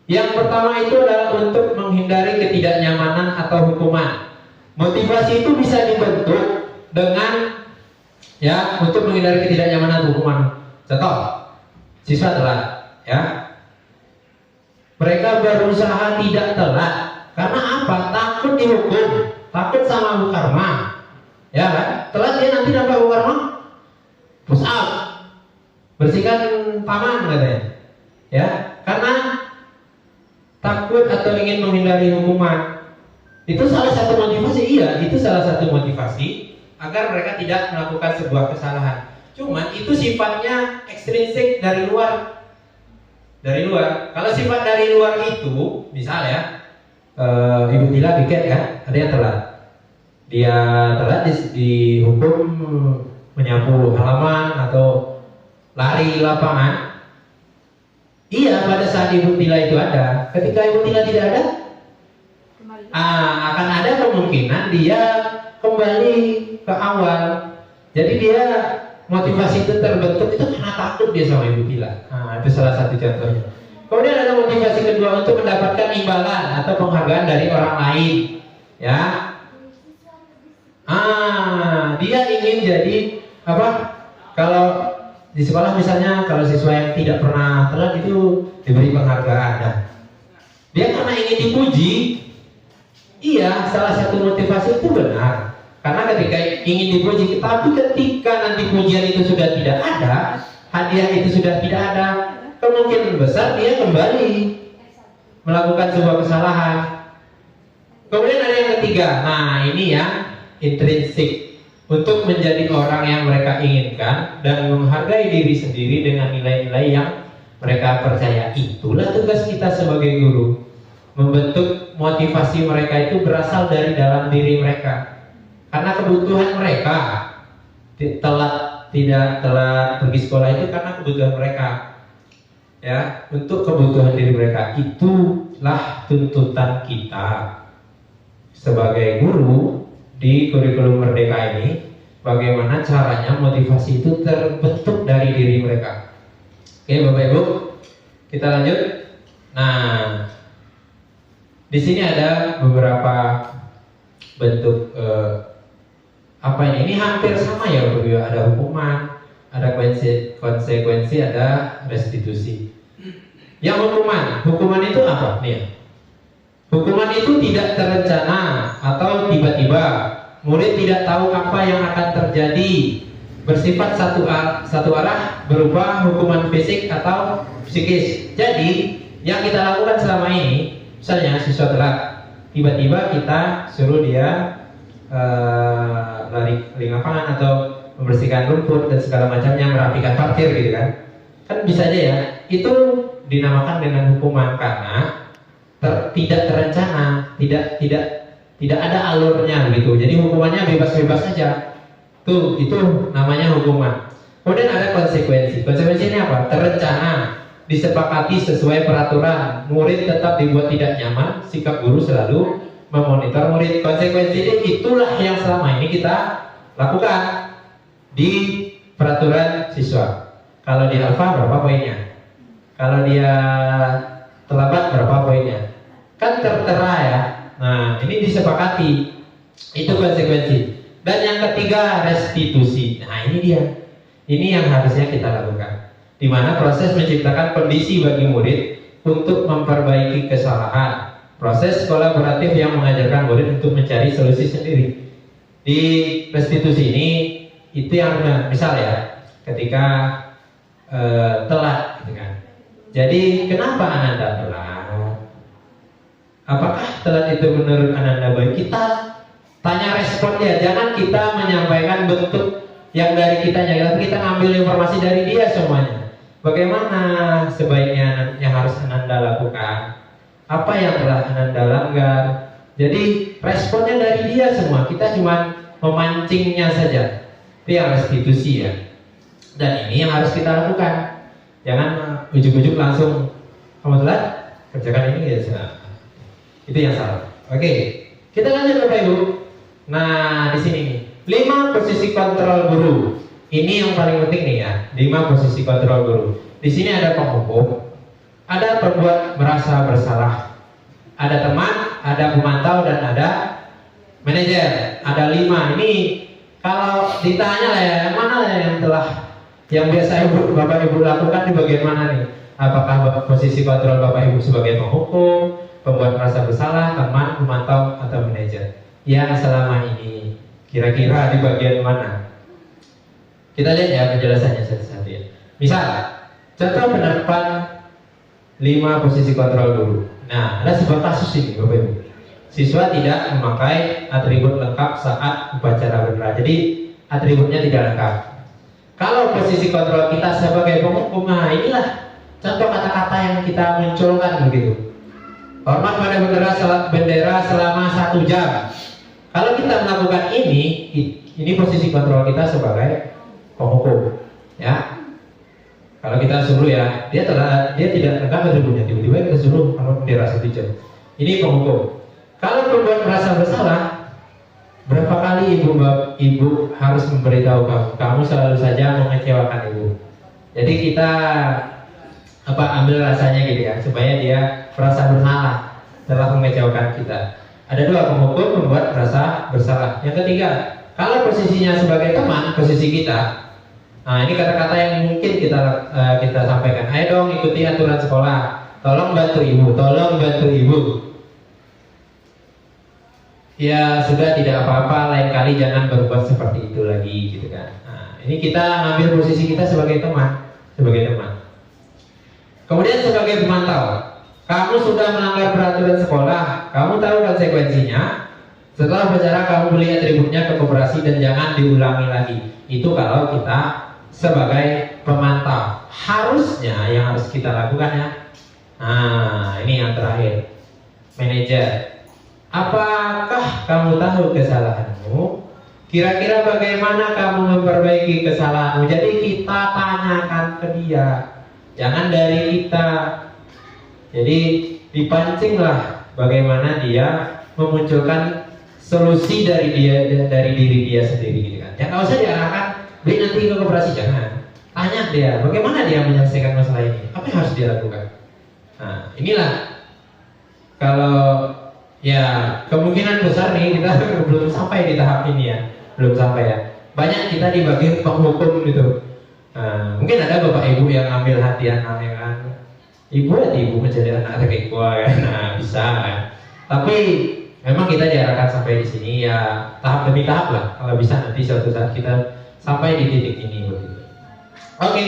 Yang pertama itu adalah untuk menghindari ketidaknyamanan atau hukuman. Motivasi itu bisa dibentuk dengan untuk menghindari ketidaknyamanan atau hukuman. Contoh, siswa telat, ya. Mereka berusaha tidak telat karena apa? Takut dihukum, takut sama Bu Karma, ya kan? Telat dia nanti dapat Bu Karma, push up, bersihkan taman katanya, ya. Karena takut atau ingin menghindari hukuman. Itu salah satu motivasi, iya, itu salah satu motivasi agar mereka tidak melakukan sebuah kesalahan. Cuman itu sifatnya ekstrinsik dari luar. Kalau sifat dari luar itu, misal ya, Ibu Tila piket kan, ada yang telat. Dia telat dihukum menyapu halaman atau lari lapangan. Iya, pada saat Ibu Tila itu ada. Ketika Ibu Tila tidak ada, akan ada kemungkinan dia kembali ke awal. Jadi dia motivasi itu terbentuk itu karena takut dia sama Ibu Tila. Itu salah satu contohnya. Kemudian ada motivasi kedua untuk mendapatkan imbalan atau penghargaan dari orang lain. Ya, dia ingin jadi kalau di sekolah misalnya, kalau siswa yang tidak pernah telat itu diberi penghargaan. Nah, dia karena ingin dipuji. Iya, salah satu motivasi itu benar. Karena ketika ingin dipuji, tapi ketika nanti pujian itu sudah tidak ada, hadiah itu sudah tidak ada, kemungkinan besar dia kembali melakukan sebuah kesalahan. Kemudian ada yang ketiga. Nah, ini yang intrinsik, untuk menjadi orang yang mereka inginkan dan menghargai diri sendiri dengan nilai-nilai yang mereka percaya. Itulah tugas kita sebagai guru, membentuk motivasi mereka itu berasal dari dalam diri mereka. Karena kebutuhan mereka, tidak telat pergi sekolah itu karena kebutuhan mereka. Ya, untuk kebutuhan diri mereka. Itulah tuntutan kita sebagai guru di kurikulum Merdeka ini. Bagaimana caranya motivasi itu terbentuk dari diri mereka. Oke, Bapak Ibu, kita lanjut. Nah, di sini ada beberapa bentuk apa ini? Ini hampir sama ya, Bapak Ibu. Ada hukuman, ada konsekuensi, ada restitusi. Yang hukuman itu apa? Nih. Hukuman itu tidak terencana atau tiba-tiba. Murid tidak tahu apa yang akan terjadi, bersifat satu arah, berupa hukuman fisik atau psikis. Jadi yang kita lakukan selama ini, misalnya siswa telat, tiba-tiba kita suruh dia lari lapangan atau membersihkan rumput dan segala macamnya, merapikan parkir gitu kan. Kan bisa aja ya. Itu dinamakan dengan hukuman karena tidak terencana, tidak ada alurnya gitu. Jadi hukumannya bebas-bebas saja. Itu namanya hukuman. Kemudian ada konsekuensi. Konsekuensi ini apa? Terencana, disepakati sesuai peraturan. Murid tetap dibuat tidak nyaman. Sikap guru selalu memonitor murid. Konsekuensi ini itulah yang selama ini kita lakukan di peraturan siswa. Kalau dia alfa berapa poinnya? Kalau dia terlambat berapa poinnya? Kan tertera ya. Nah, ini disepakati. Itu konsekuensi. Dan yang ketiga, restitusi. Nah, ini dia. Ini yang harusnya kita lakukan. Di mana proses menciptakan kondisi bagi murid untuk memperbaiki kesalahan. Proses kolaboratif yang mengajarkan murid untuk mencari solusi sendiri. Di restitusi ini, itu yang benar. Misal ya, ketika telat gitu kan. Jadi, kenapa Ananda telat? Apakah telat itu menurut Ananda baik? Kita tanya responnya, jangan kita menyampaikan bentuk yang dari kitanya, tapi kita ambil informasi dari dia semuanya. Bagaimana sebaiknya yang harus Ananda lakukan? Apa yang telah Ananda langgar? Jadi responnya dari dia semua, kita cuma memancingnya saja. Itu yang restitusi ya. Dan ini yang harus kita lakukan. Jangan ujuk-ujuk langsung kamu telat, kerjakan ini ya. Itu yang salah. Oke, kita lanjut Bapak Ibu. Nah, di sini nih, 5 posisi kontrol guru. Ini yang paling penting nih ya, 5 posisi kontrol guru. Di sini ada penghukum, ada pembuat merasa bersalah, ada teman, ada pemantau, dan ada manajer. Ada 5. Ini kalau ditanya lah ya, mana lah yang biasa Bapak Ibu lakukan di bagian mana nih? Apakah posisi kontrol Bapak Ibu sebagai penghukum, pembuat merasa bersalah, teman, pemantau, atau manajer? Yang selama ini kira-kira di bagian mana? Kita lihat ya penjelasannya satu-satu ya. Misal, contoh penerapan 5 posisi kontrol guru. Nah, ada sebuah kasus ini Bapak Ibu. Siswa tidak memakai atribut lengkap saat upacara bendera. Jadi atributnya tidak lengkap. Kalau posisi kontrol kita sebagai penghukum, nah inilah contoh kata-kata yang kita munculkan begitu. Hormat pada bendera selama 1 jam. Kalau kita melakukan ini posisi kontrol kita sebagai penghukum, ya. Kalau kita suruh ya, dia tidak lengkap atributnya, tiba-tiba kita suruh hormat bendera 1 jam. Ini penghukum. Kalau pembuat merasa bersalah, berapa kali ibu harus memberitahu kamu selalu saja mengecewakan ibu. Jadi kita ambil rasanya gitu ya, supaya dia merasa bersalah telah mengecewakan kita. Ada 2, penghukum, pembuat merasa bersalah. Yang ketiga, kalau posisinya sebagai teman, posisi kita. Nah, ini kata-kata yang mungkin kita sampaikan. Ayo dong ikuti aturan sekolah. Tolong bantu ibu, tolong bantu ibu. Ya sudah, tidak apa-apa, lain kali jangan berbuat seperti itu lagi gitu kan. Nah, ini kita ngambil posisi kita sebagai teman. Kemudian sebagai pemantau, kamu sudah melanggar peraturan sekolah, kamu tahu konsekuensinya. Setelah upacara kamu beli atributnya ke koperasi dan jangan diulangi lagi. Itu kalau kita sebagai pemantau. Harusnya yang harus kita lakukan ya. Nah, ini yang terakhir. manajer. Apakah kamu tahu kesalahanmu? Kira-kira bagaimana kamu memperbaiki kesalahanmu? Jadi kita tanyakan ke dia, jangan dari kita. Jadi dipancinglah bagaimana dia memunculkan solusi dari diri dia sendiri gitu kan. Jangan usah diarahkan, beli nanti ke koperasi, jangan. Tanya dia, bagaimana dia menyelesaikan masalah ini? Apa yang harus dia lakukan? Nah, inilah kalau ya kemungkinan besar nih kita belum sampai di tahap ini ya, belum sampai ya. Banyak kita di bagian penghukum gitu. Nah, mungkin ada bapak ibu yang ambil hati anak kan. Ibu menjadi anak kayak gua kan, nah bisa kan. Tapi memang kita diarahkan sampai di sini ya tahap demi tahap lah. Kalau bisa nanti suatu saat kita sampai di titik ini begitu. Oke.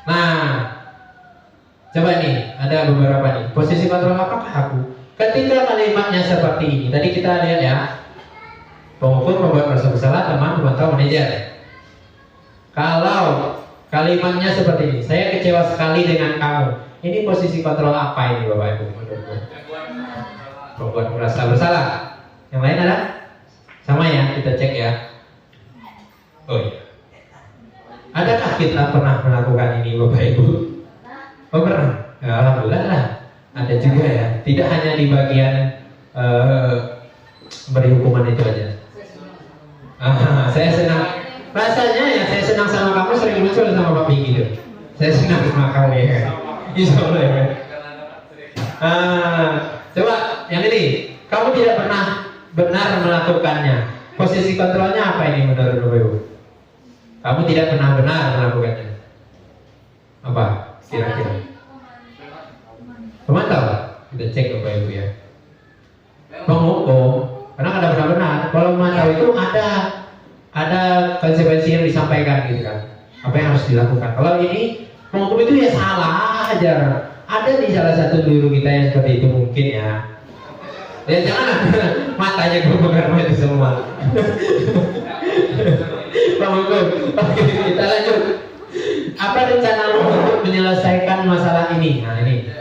Nah, coba nih ada beberapa nih posisi kontrol apakah aku? Ketika kalimatnya seperti ini, tadi kita lihat ya, penghukum, membuat merasa bersalah, teman, memantau, manajer. Kalau kalimatnya seperti ini, saya kecewa sekali dengan kamu. Ini posisi kontrol apa ini Bapak Ibu? Membuat merasa bersalah. Yang lain ada? Sama ya, kita cek ya. Oh iya. Adakah kita pernah melakukan ini Bapak Ibu? Oh pernah? Ya, alhamdulillah lah. Ada juga ya. Tidak hanya di bagian beri hukuman itu aja. Saya senang. Rasanya ya saya senang sama kamu sering muncul sama Pak Miki tuh. Saya senang sama kamu ya. Insya Allah ya. Coba yang ini. Kamu tidak pernah benar melakukannya. Posisi kontrolnya apa ini menurut Bapak Ibu? Kamu tidak pernah benar melakukannya. Apa? Kira-kira. Pemantau, kita cek Bapak Ibu ya. Penghukum, karena ada benar-benar. Kalau memantau itu ada konsekuensi yang disampaikan gitu kan. Apa yang harus dilakukan? Kalau ini penghukum itu ya salah aja. Ada di salah satu guru kita yang seperti itu mungkin ya. Ya jangan matanya kebuka itu semua. Penghukum, oke kita lanjut. Apa rencana untuk menyelesaikan masalah ini? Nah ini.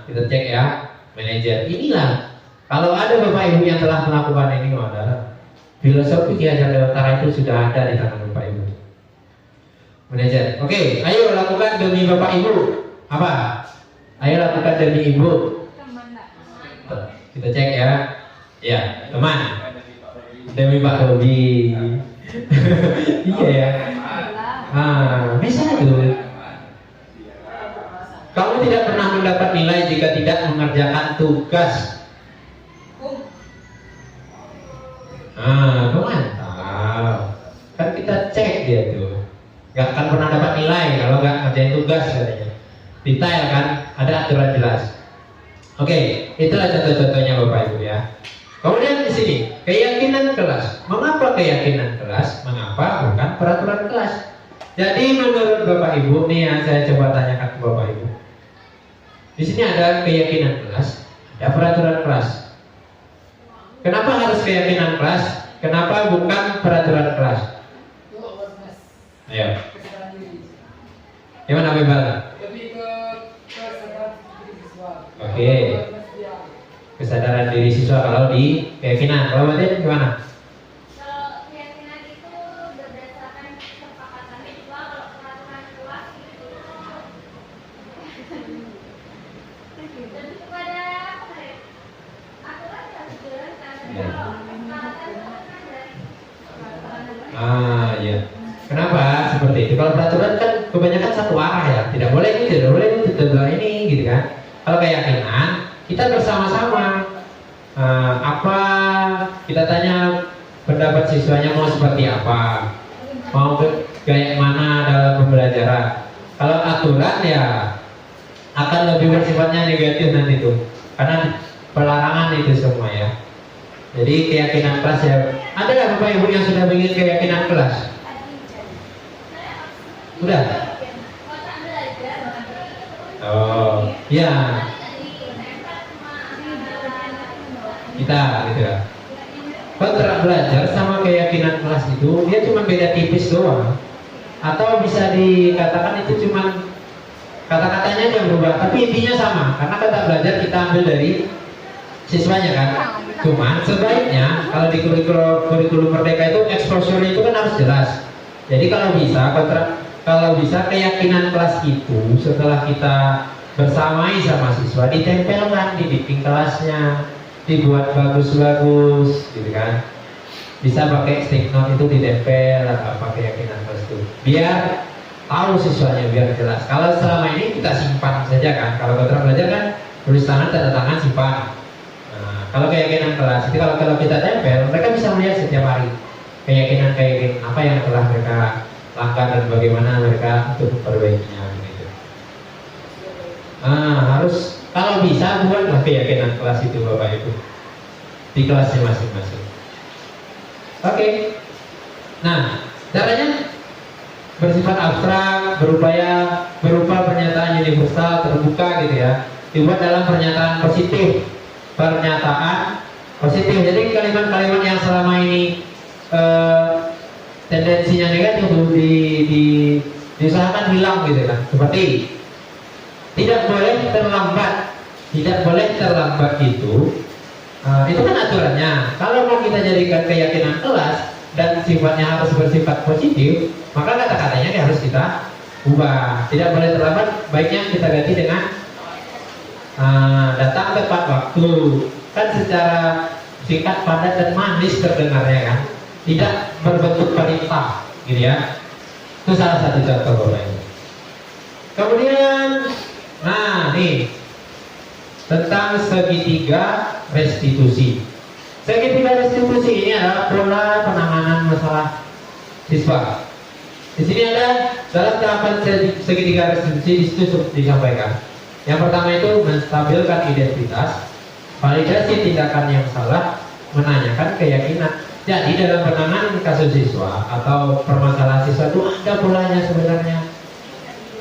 Kita cek ya, manajer. Inilah kalau ada Bapak Ibu yang telah melakukan ini adalah filosofi Ki Hajar Dewantara itu sudah ada di tangan Bapak Ibu. Manajer, oke, ayo lakukan demi Bapak Ibu. Apa? Ayo lakukan demi Ibu. Kita cek ya. Ya, teman. Demi Pak Robi. Iya ya. Bisa tuh. Kamu tidak pernah mendapat nilai jika tidak mengerjakan tugas. Mantap. Kan kita cek dia tuh. Gak akan pernah dapat nilai kalau gak ngerjain tugas katanya. Detail kan, ada aturan jelas. Oke, itulah contoh-contohnya Bapak Ibu ya. Kemudian di sini keyakinan kelas. Mengapa keyakinan kelas? Mengapa bukan peraturan kelas? Jadi menurut Bapak Ibu nih yang saya coba tanyakan ke Bapak Ibu. Di sini ada keyakinan kelas, ada peraturan kelas. Kenapa harus keyakinan kelas? Kenapa bukan peraturan kelas? Ayo. Gimana Bebal? Oke. Kesadaran diri siswa kalau di keyakinan. Kalau Martin gimana? Kalau keyakinan itu berdasarkan kesepakatan siswa, kalau peraturan kelas itu lebih kepada aturan yang dijalankan. Kalau kesepakatan itu kan dari Iya. Kenapa seperti itu? Kalau peraturan kan kebanyakan satu arah ya, tidak boleh ini, tidak boleh ini, tidak boleh ini, gitu kan? Kalau keyakinan kita bersama-sama. Apa kita tanya pendapat siswanya mau seperti apa, mau kayak mana dalam pembelajaran. Kalau aturan ya akan lebih bersifatnya negatif nanti tuh, karena pelarangan itu semua ya. Jadi keyakinan kelas ya. Ada nggak Bapak Ibu yang sudah bikin keyakinan kelas? Sudah? Oh, ya. Kita gitu ya. Kontrak belajar sama keyakinan kelas itu dia cuma beda tipis doang. Atau bisa dikatakan itu cuma Kata-katanya yang berubah, tapi intinya sama. Karena kata belajar kita ambil dari siswanya kan. Cuman sebaiknya kalau di kurikulum Merdeka itu exposure itu kan harus jelas. Jadi kalau bisa keyakinan kelas itu setelah kita bersamai sama siswa ditempelkan di dinding kelasnya, dibuat bagus-bagus, gitu kan. Bisa pakai stick note itu ditempel apa keyakinan kelas itu. Biar tahu siswanya, biar jelas. Kalau selama ini kita simpan saja kan. Kalau kontrak belajar kan tulis tangan, tanda tangan, simpan. Nah, kalau keyakinan kelas itu kalau kita tempel, mereka bisa melihat setiap hari keyakinan apa yang telah mereka lakukan dan bagaimana mereka untuk memperbaikinya gitu. Harus kalau bisa buatlah keyakinan kelas itu Bapak Ibu di kelasnya masing-masing. Oke. Nah, caranya bersifat abstrak, berupa pernyataan universal terbuka gitu ya. Dibuat dalam pernyataan positif. Jadi kalimat-kalimat yang selama ini tendensinya negatif itu diusahakan hilang gitu kan. Seperti tidak boleh terlambat itu kan aturannya. Kalau mau kita jadikan keyakinan kelas dan sifatnya harus bersifat positif, maka kata-katanya harus kita ubah. Tidak boleh terlambat, baiknya kita ganti dengan datang tepat waktu. Kan secara singkat, padat dan manis terdengarnya kan, tidak berbentuk perintah, gitu ya. Itu salah satu contoh Bapak Ibu. Kemudian, nah nih tentang segitiga restitusi. Segitiga restitusi ini adalah pola penanganan masalah siswa. Di sini ada dalam tahapan segitiga restitusi di situ disampaikan. Yang pertama itu menstabilkan identitas, validasi tindakan yang salah, menanyakan keyakinan. Jadi dalam penanganan kasus siswa atau permasalahan siswa itu ada polanya sebenarnya.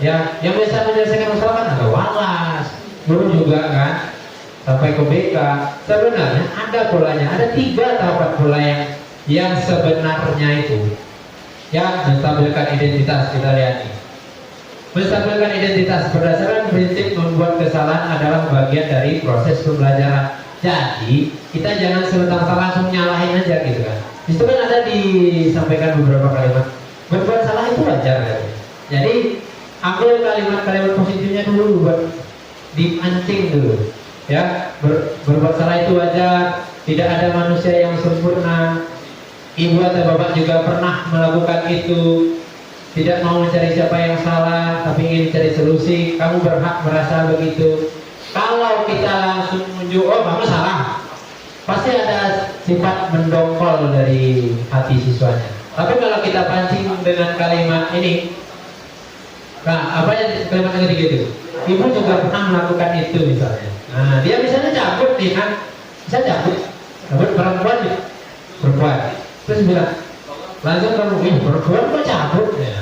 Ya, yang biasa menyelesaikan masalah kan ada walas, guru juga kan, sampai ke BK. Sebenarnya ada polanya, ada 3 tahapan pola yang sebenarnya itu. Ya, menstabilkan identitas, kita lihat nih. Menstabilkan identitas berdasarkan prinsip membuat kesalahan adalah bagian dari proses pembelajaran. Jadi kita jangan sebentar langsung nyalahin aja gitu kan. Itu kan ada disampaikan beberapa kalimat. Berbuat salah itu wajar kan. Jadi ambil kalimat-kalimat positifnya dulu, buat dipancing dulu. Ya, berbuat salah itu wajar. Tidak ada manusia yang sempurna. Ibu atau bapak juga pernah melakukan itu. Tidak mau mencari siapa yang salah, tapi ingin mencari solusi. Kamu berhak merasa begitu. Kalau kita langsung menunjuk, oh kamu salah, pasti ada sifat mendongkol dari hati siswanya. Tapi kalau kita pancing dengan kalimat ini, nah apa yang kalimat yang ketiga itu? Ibu juga pernah melakukan itu misalnya. Nah dia misalnya cabut nih kan, bisa cabut perempuan, terus bilang langsung kamu perempuan kok cabut ya.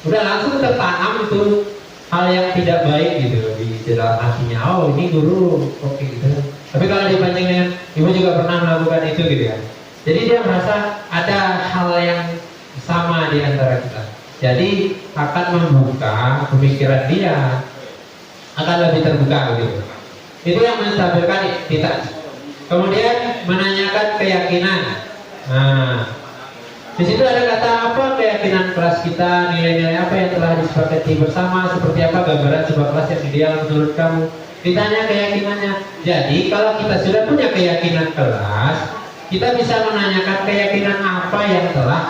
Udah langsung tertanam itu hal yang tidak baik gitu di dalam hatinya. Oh ini guru oke gitu. Tapi kalau dipancing dengan ibu juga pernah melakukan itu gitu kan. Jadi dia merasa ada hal yang sama di antara kita. Jadi akan membuka pemikiran dia, akan lebih terbuka gitu. Itu yang menstabilkan identitas. Kemudian menanyakan keyakinan. Nah, di situ ada kata apa keyakinan kelas kita, nilai-nilai apa yang telah disepakati bersama, seperti apa gambaran sebuah kelas yang ideal menurut kamu. Ditanya keyakinannya. Jadi kalau kita sudah punya keyakinan kelas, kita bisa menanyakan keyakinan apa yang telah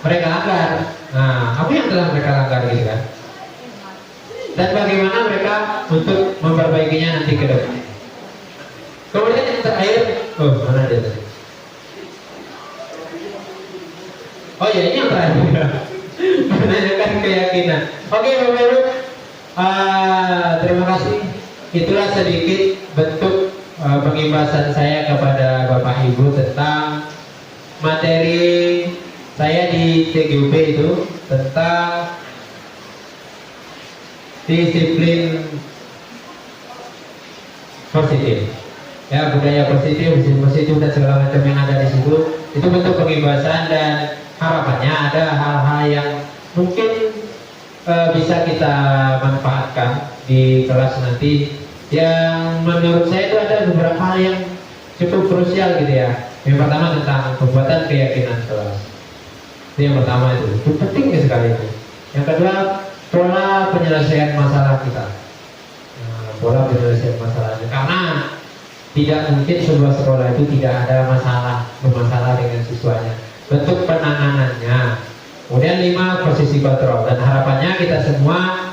mereka langgar. Nah, apa yang telah mereka langgar gitu kan? Dan bagaimana mereka untuk memperbaikinya nanti ke depan. Kemudian yang terakhir, mana dia tadi? Oh ya, ini yang terakhir. Menanyakan keyakinan. Oke Bapak Ibu, terima kasih. Itulah sedikit bentuk pengimbasan saya kepada Bapak Ibu tentang materi saya di TGUP itu tentang disiplin positif. Ya, budaya positif, disiplin positif dan segala macam yang ada di situ. Itu bentuk pengimbasan dan harapannya ada hal-hal yang mungkin bisa kita manfaatkan di kelas nanti. Yang menurut saya itu ada beberapa hal yang cukup krusial gitu ya. Yang pertama tentang pembuatan keyakinan kelas. Itu yang pertama, itu penting sekali itu. Yang kedua, pola penyelesaian masalah kita. Nah, pola penyelesaian masalahnya, karena tidak mungkin sebuah sekolah itu tidak ada bermasalah dengan siswanya. Bentuk penanganannya. Kemudian 5, posisi kontrol, dan harapannya kita semua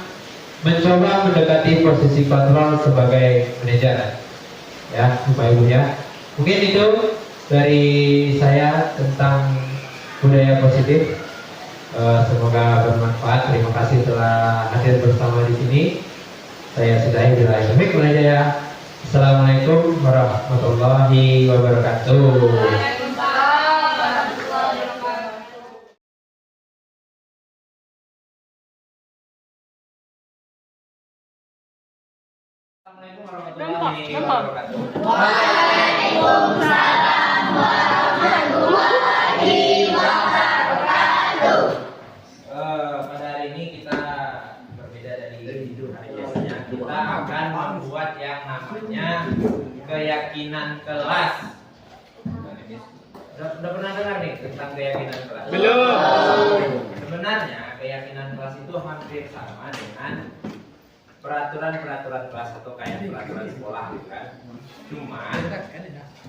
mencoba mendekati posisi kontrol sebagai manajer, ya Bapak Ibu ya. Mungkin itu dari saya tentang budaya positif. Semoga bermanfaat. Terima kasih telah hadir bersama di sini. Saya sudahi bila ilmik ya. Assalamualaikum warahmatullahi wabarakatuh. Assalamualaikum warahmatullahi wabarakatuh. Waalaikumsalam warahmatullahi wabarakatuh. Pada hari ini kita berbeda dari hari biasanya. Kita akan membuat yang namanya keyakinan kelas. Udah pernah dengar nih tentang keyakinan kelas? Belum. Sebenarnya keyakinan kelas itu hampir sama dengan peraturan kelas atau kayak peraturan sekolah gitu kan. Cuma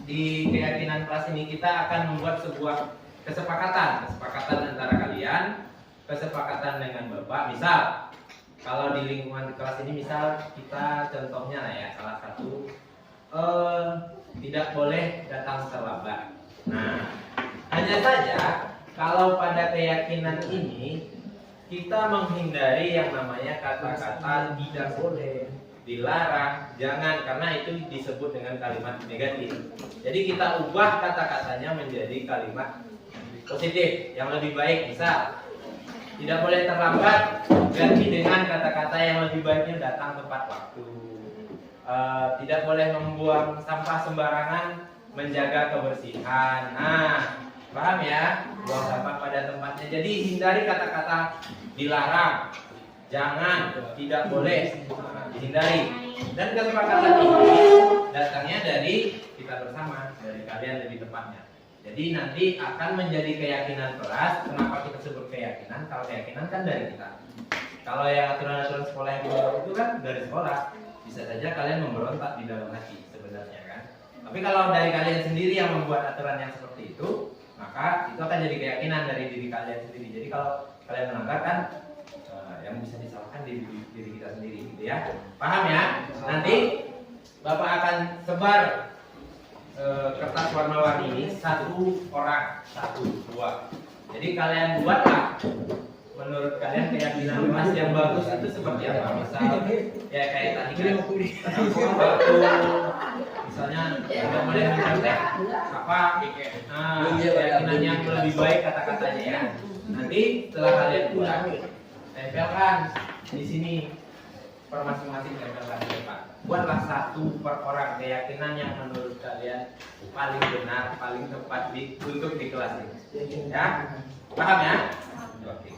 di keyakinan kelas ini kita akan membuat sebuah kesepakatan antara kalian, kesepakatan dengan Bapak. Misal kalau di lingkungan kelas ini, misal kita contohnya lah ya, salah satu tidak boleh datang terlambat. Nah, hanya saja kalau pada keyakinan ini kita menghindari yang namanya kata-kata tidak boleh, dilarang, jangan, karena itu disebut dengan kalimat negatif. Jadi kita ubah kata-katanya menjadi kalimat positif yang lebih baik. Misal tidak boleh terlambat, ganti dengan kata-kata yang lebih baiknya datang tepat waktu. Tidak boleh membuang sampah sembarangan, menjaga kebersihan. Nah, paham ya? Buang sampah pada tempatnya. Jadi hindari kata-kata dilarang, jangan, tidak boleh, dihindari. Dan kesepakatan ini datangnya dari kita bersama, dari kalian lebih tepatnya. Jadi nanti akan menjadi keyakinan kelas. Kenapa kita sebut keyakinan? Kalau keyakinan kan dari kita. Kalau yang aturan-aturan sekolah yang itu kan dari sekolah. Bisa saja kalian memberontak di dalam hati sebenarnya kan. Tapi kalau dari kalian sendiri yang membuat aturan yang seperti itu, maka itu akan jadi keyakinan dari diri kalian sendiri. Jadi kalau kalian melanggar kan yang bisa disalahkan diri kita sendiri gitu ya. Paham ya? Nanti Bapak akan sebar kertas warna-warni ini 1 orang, 1, 2. Jadi kalian buatlah menurut kalian keyakinan kelas yang bagus itu seperti apa? Misal ya kayak tadi kan waktu misalnya tidak boleh mencontek apa keyakinan yang lebih baik kata-katanya ya. Nanti setelah kalian buat, tempelkan di sini per masing-masing, tempelkan di depan. Buatlah 1 per orang keyakinan yang menurut kalian paling benar, paling tepat untuk di kelas ini. Ya, paham ya? Oke.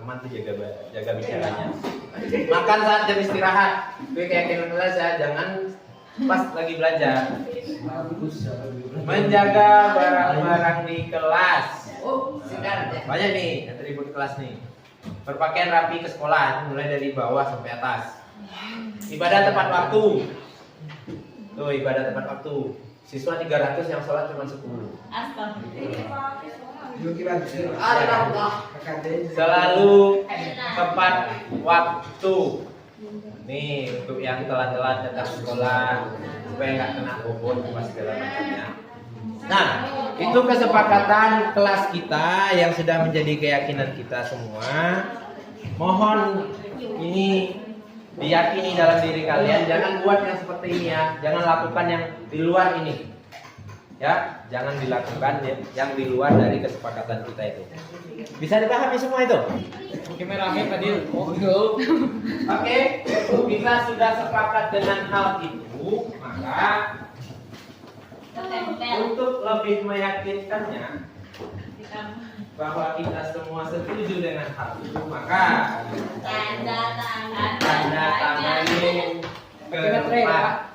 teman-teman tuh jaga bicaranya. Makan saat jam istirahat. Gue keyakinan kelas ya, jangan pas lagi belajar. Menjaga barang-barang di kelas. Banyak nih atribut kelas nih. Berpakaian rapi ke sekolah, mulai dari bawah sampai atas. Ibadah tepat waktu. Tuh, ibadah tepat waktu. Siswa 300 yang sholat cuma 10. Selalu tepat waktu. Nih untuk yang telat-telat datang sekolah supaya nggak kena bobot pas segala macamnya. Nah, itu kesepakatan kelas kita yang sudah menjadi keyakinan kita semua. Mohon ini diyakini dalam diri kalian, jangan buat yang seperti ini ya, jangan lakukan yang di luar ini ya, jangan dilakukan yang di luar dari kesepakatan kita itu. Bisa dipahami semua itu? Oke, kita sudah sepakat dengan hal itu, maka untuk lebih meyakinkannya bahwa kita semua setuju dengan hal itu, maka tanda tangani ke depan.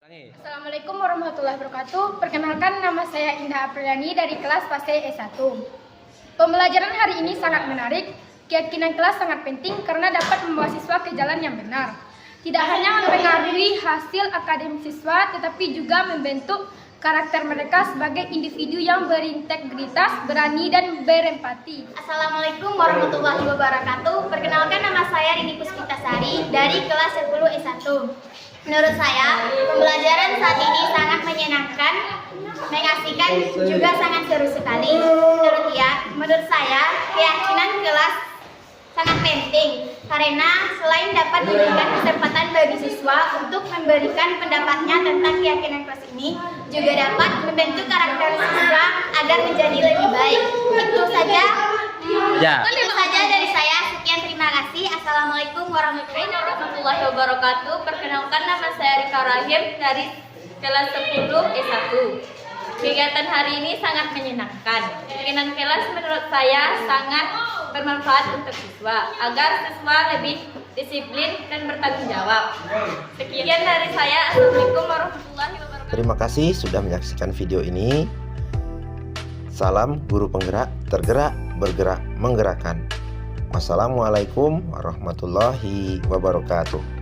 Assalamualaikum warahmatullahi wabarakatuh. Perkenalkan, nama saya Indah Apriliani dari kelas PASE S1. Pembelajaran hari ini sangat menarik. Keyakinan kelas sangat penting karena dapat membawa siswa ke jalan yang benar. Tidak hanya mempengaruhi hasil akademik siswa, tetapi juga membentuk karakter mereka sebagai individu yang berintegritas, berani, dan berempati. Assalamualaikum warahmatullahi wabarakatuh. Perkenalkan, nama saya Rini Puspitasari dari kelas 10 S1. Menurut saya, pembelajaran saat ini sangat menyenangkan, mengasihkan, juga sangat seru sekali. Menurut saya, keyakinan kelas sangat penting karena selain dapat memberikan kesempatan bagi siswa untuk memberikan pendapatnya tentang keyakinan kelas ini, juga dapat membentuk karakter siswa agar menjadi lebih baik. Itu saja. Itu saja dari saya. Sekian, terima kasih. Assalamualaikum warahmatullahi wabarakatuh. Perkenalkan, nama saya Rika Rahim dari kelas 10 S1. Kegiatan hari ini sangat menyenangkan. Keyakinan kelas menurut saya sangat bermanfaat untuk siswa agar siswa lebih disiplin dan bertanggung jawab. Sekian dari saya. Assalamualaikum warahmatullahi wabarakatuh. Terima kasih sudah menyaksikan video ini. Salam guru penggerak, tergerak, bergerak, menggerakkan. Wassalamualaikum warahmatullahi wabarakatuh.